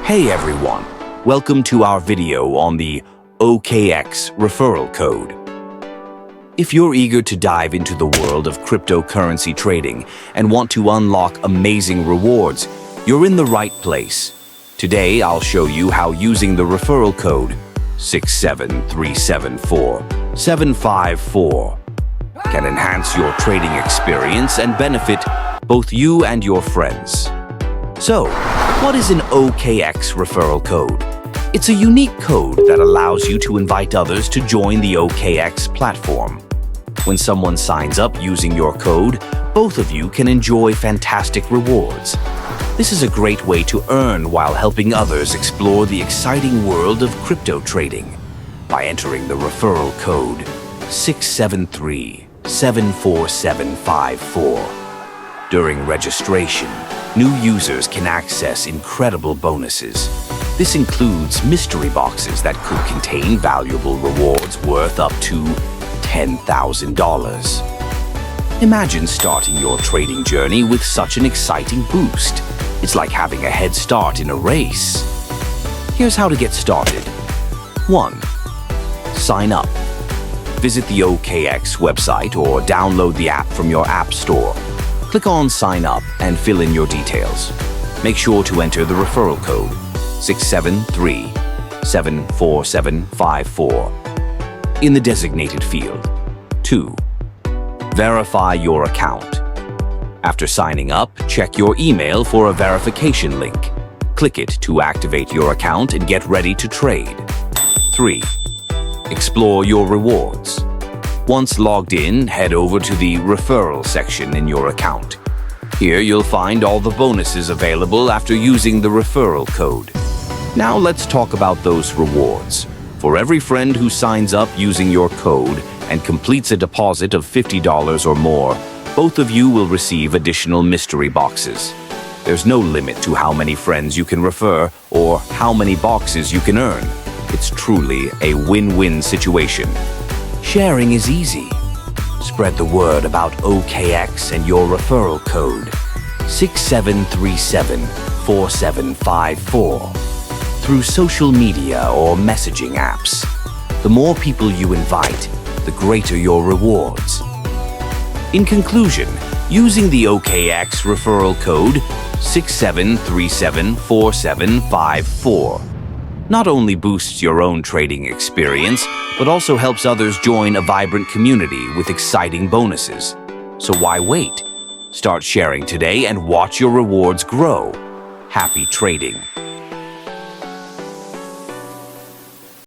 Hey everyone, welcome to our video on the OKX Referral Code. If you're eager to dive into the world of cryptocurrency trading and want to unlock amazing rewards, you're in the right place. Today, I'll show you how using the referral code 67374-754 can enhance your trading experience and benefit both you and your friends. So, what is an OKX referral code? It's a unique code that allows you to invite others to join the OKX platform. When someone signs up using your code, both of you can enjoy fantastic rewards. This is a great way to earn while helping others explore the exciting world of crypto trading by entering the referral code 673-74754. During registration, new users can access incredible bonuses. This includes mystery boxes that could contain valuable rewards worth up to $10,000. Imagine starting your trading journey with such an exciting boost. It's like having a head start in a race. Here's how to get started. 1. Sign up. Visit the OKX website or download the app from your app store. Click on Sign Up and fill in your details. Make sure to enter the referral code 673-74754 in the designated field. 2. Verify your account. After signing up, check your email for a verification link. Click it to activate your account and get ready to trade. 3. Explore your rewards. Once logged in, head over to the referral section in your account. Here you'll find all the bonuses available after using the referral code. Now let's talk about those rewards. For every friend who signs up using your code and completes a deposit of $50 or more, both of you will receive additional mystery boxes. There's no limit to how many friends you can refer or how many boxes you can earn. It's truly a win-win situation. Sharing is easy. Spread the word about OKX and your referral code 673-74754 through social media or messaging apps. The more people you invite, the greater your rewards. In conclusion, using the OKX referral code 673-74754 not only boosts your own trading experience, but also helps others join a vibrant community with exciting bonuses. So why wait? Start sharing today and watch your rewards grow. Happy trading!